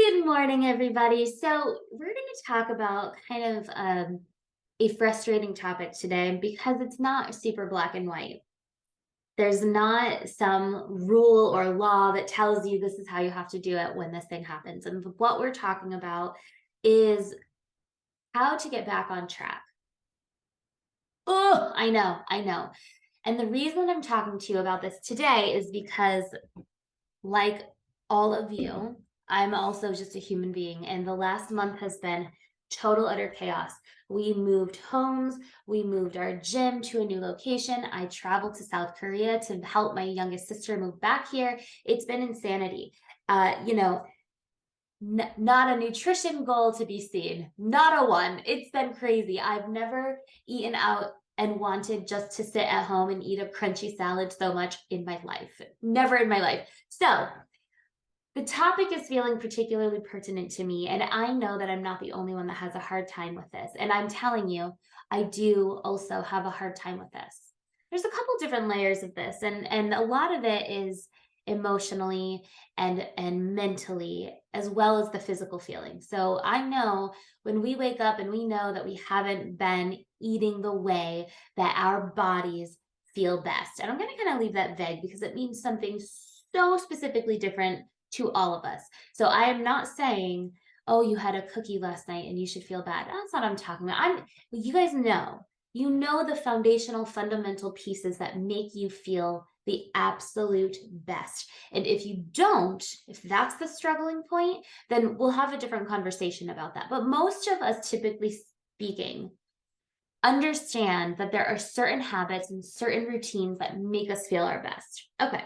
Good morning, everybody. So, we're going to talk about kind of a frustrating topic today because it's not super black and white. There's not some rule or law that tells you this is how you have to do it when this thing happens. And what we're talking about is how to get back on track. Oh, I know, I know. And the reason I'm talking to you about this today is because, like all of you, I'm also just a human being, and the last month has been total utter chaos. We moved homes, we moved our gym to a new location. I traveled to South Korea to help my youngest sister move back here. It's been insanity. Uh, you know, not a nutrition goal to be seen, not a one. It's been crazy. I've never eaten out and wanted just to sit at home and eat a crunchy salad so much in my life. Never in my life. So, the topic is feeling particularly pertinent to me, and I know that I'm not the only one that has a hard time with this. And I'm telling you, I do also have a hard time with this. There's a couple different layers of this, and a lot of it is emotionally and mentally as well as the physical feeling. So I know when we wake up and we know that we haven't been eating the way that our bodies feel best. And I'm going to kind of leave that vague because it means something so specifically different to all of us. So I am not saying, oh, you had a cookie last night and you should feel bad. That's not what I'm talking about. You guys know, you know the foundational fundamental pieces that make you feel the absolute best. And if you don't, if that's the struggling point, then we'll have a different conversation about that. But most of us, typically speaking, understand that there are certain habits and certain routines that make us feel our best. Okay.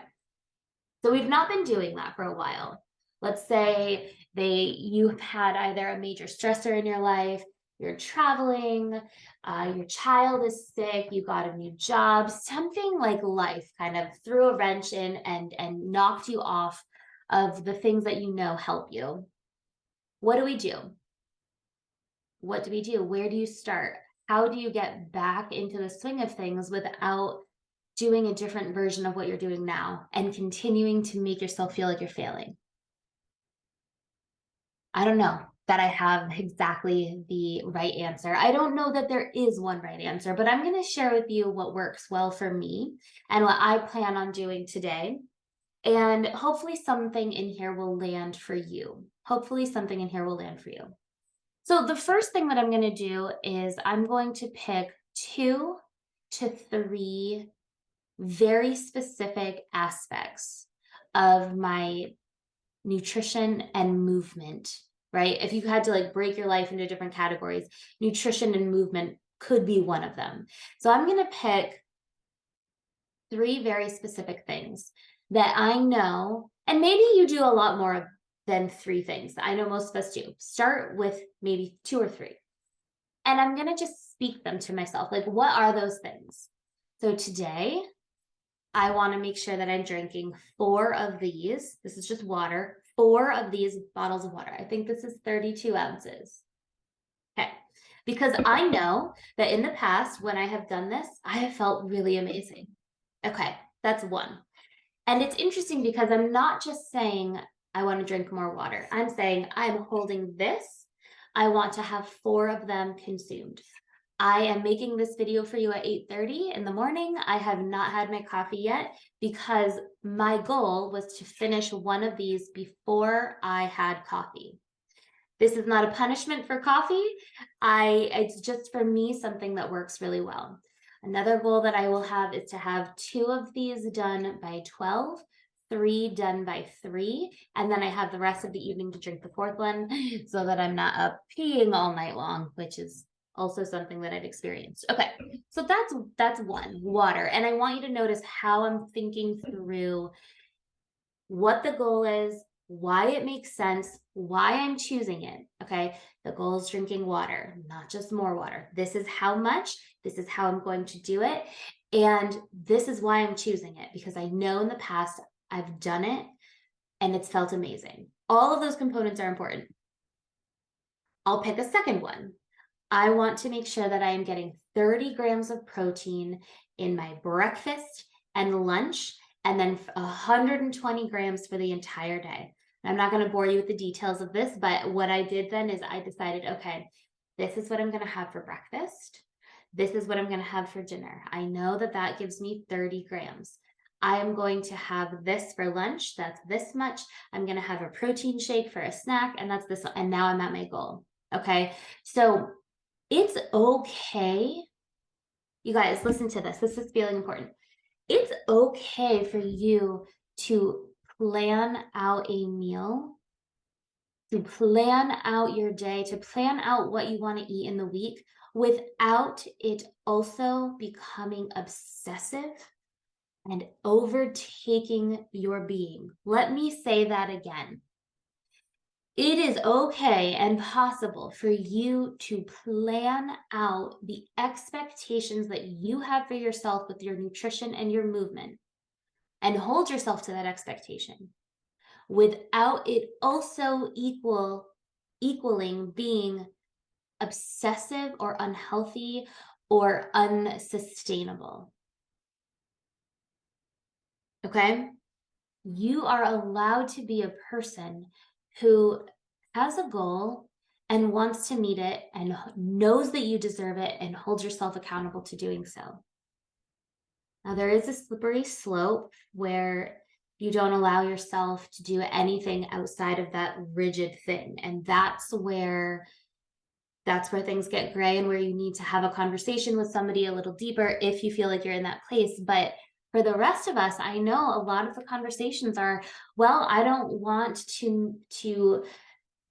So we've not been doing that for a while. Let's say you've had either a major stressor in your life, you're traveling, your child is sick, you got a new job, something like life kind of threw a wrench in and knocked you off of the things that you know help you. What do we do? What do we do? Where do you start? How do you get back into the swing of things without doing a different version of what you're doing now and continuing to make yourself feel like you're failing? I don't know that I have exactly the right answer. I don't know that there is one right answer, but I'm going to share with you what works well for me and what I plan on doing today. And hopefully, something in here will land for you. Hopefully, something in here will land for you. So, the first thing that I'm going to do is I'm going to pick 2 to 3 very specific aspects of my nutrition and movement, right? If you had to like break your life into different categories, nutrition and movement could be one of them. So I'm going to pick 3 very specific things that I know, and maybe you do a lot more than 3 things. I know most of us do. Start with maybe 2 or 3. And I'm going to just speak them to myself. Like, what are those things? So today, I want to make sure that I'm drinking 4 of these. This is just water, 4 of these bottles of water. I think this is 32 ounces. Okay. Because I know that in the past, when I have done this, I have felt really amazing. Okay. That's 1. And it's interesting because I'm not just saying I want to drink more water. I'm saying I'm holding this. I want to have 4 of them consumed. I am making this video for you at 8:30 in the morning. I have not had my coffee yet because my goal was to finish 1 of these before I had coffee. This is not a punishment for coffee. It's just for me something that works really well. Another goal that I will have is to have 2 of these done by 12, 3 done by 3, and then I have the rest of the evening to drink the 4th one so that I'm not up peeing all night long, which is also something that I've experienced. Okay, so that's 1, water. And I want you to notice how I'm thinking through what the goal is, why it makes sense, why I'm choosing it. Okay, the goal is drinking water, not just more water. This is how much, this is how I'm going to do it. And this is why I'm choosing it, because I know in the past I've done it and it's felt amazing. All of those components are important. I'll pick a second one. I want to make sure that I am getting 30 grams of protein in my breakfast and lunch, and then 120 grams for the entire day. I'm not going to bore you with the details of this, but what I did then is I decided, okay, this is what I'm going to have for breakfast. This is what I'm going to have for dinner. I know that that gives me 30 grams. I am going to have this for lunch. That's this much. I'm going to have a protein shake for a snack, and that's this. And now I'm at my goal. Okay. So it's okay. You guys, listen to this. This is feeling important. It's okay for you to plan out a meal, to plan out your day, to plan out what you want to eat in the week without it also becoming obsessive and overtaking your being. Let me say that again. It is okay and possible for you to plan out the expectations that you have for yourself with your nutrition and your movement and hold yourself to that expectation without it also equaling being obsessive or unhealthy or unsustainable. Okay? You are allowed to be a person who has a goal and wants to meet it and knows that you deserve it and holds yourself accountable to doing so. Now, there is a slippery slope where you don't allow yourself to do anything outside of that rigid thing. And that's where things get gray and where you need to have a conversation with somebody a little deeper if you feel like you're in that place. But for the rest of us, I know a lot of the conversations are, well, I don't want to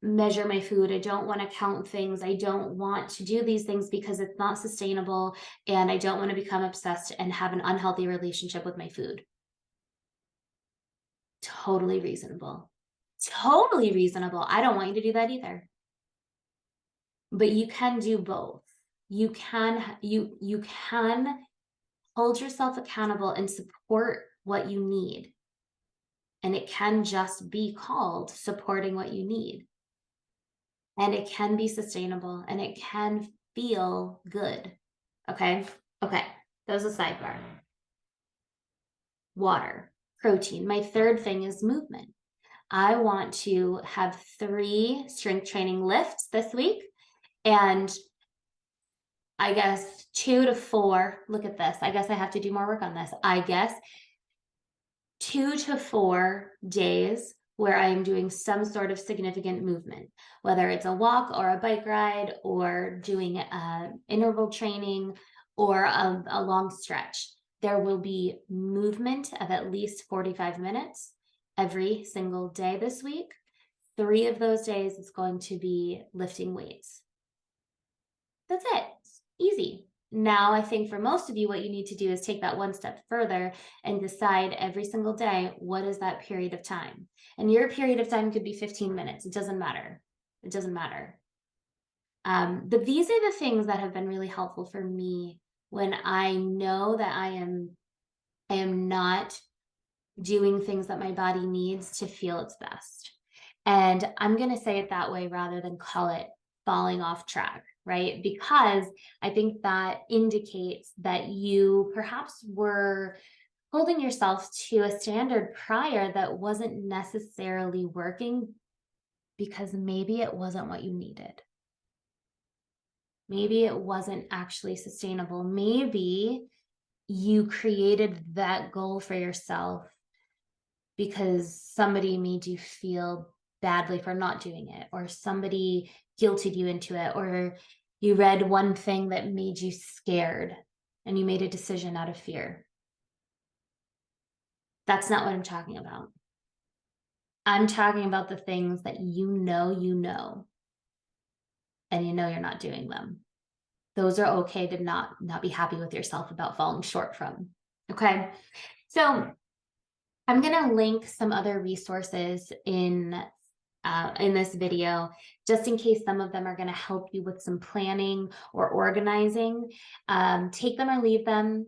measure my food. I don't want to count things. I don't want to do these things because it's not sustainable. And I don't want to become obsessed and have an unhealthy relationship with my food. Totally reasonable. Totally reasonable. I don't want you to do that either. But you can do both. You can hold yourself accountable and support what you need. And it can just be called supporting what you need. And it can be sustainable and it can feel good. Okay. Okay. That was a sidebar. Water, protein. My third thing is movement. I want to have 3 strength training lifts this week. And I guess 2 to 4, look at this. I guess I have to do more work on this. I guess 2 to 4 days where I am doing some sort of significant movement, whether it's a walk or a bike ride or doing interval training or a long stretch. There will be movement of at least 45 minutes every single day this week. 3 of those days is going to be lifting weights. That's it. It's easy. Now, I think for most of you, what you need to do is take that one step further and decide every single day, what is that period of time? And your period of time could be 15 minutes. It doesn't matter. It doesn't matter. But these are the things that have been really helpful for me when I know that I am not doing things that my body needs to feel its best. And I'm going to say it that way rather than call it falling off track, right? Because I think that indicates that you perhaps were holding yourself to a standard prior that wasn't necessarily working because maybe it wasn't what you needed. Maybe it wasn't actually sustainable. Maybe you created that goal for yourself because somebody made you feel badly for not doing it, or somebody guilted you into it, or you read one thing that made you scared and you made a decision out of fear. That's not what I'm talking about. I'm talking about the things that you know, and you know you're not doing them. Those are okay to not be happy with yourself about falling short from. Okay. So I'm going to link some other resources in this video, just in case some of them are going to help you with some planning or organizing. Take them or leave them.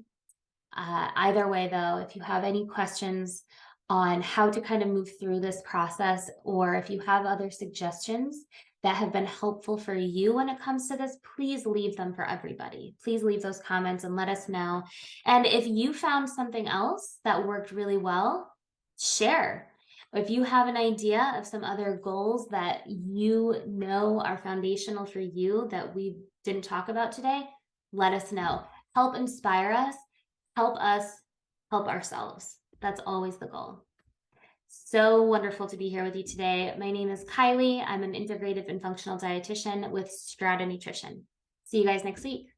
Either way, though, if you have any questions on how to kind of move through this process, or if you have other suggestions that have been helpful for you when it comes to this, please leave them for everybody. Please leave those comments and let us know. And if you found something else that worked really well, share. If you have an idea of some other goals that you know are foundational for you that we didn't talk about today, let us know. Help inspire us, help us help ourselves. That's always the goal. So wonderful to be here with you today. My name is Kylie. I'm an integrative and functional dietitian with Strata Nutrition. See you guys next week.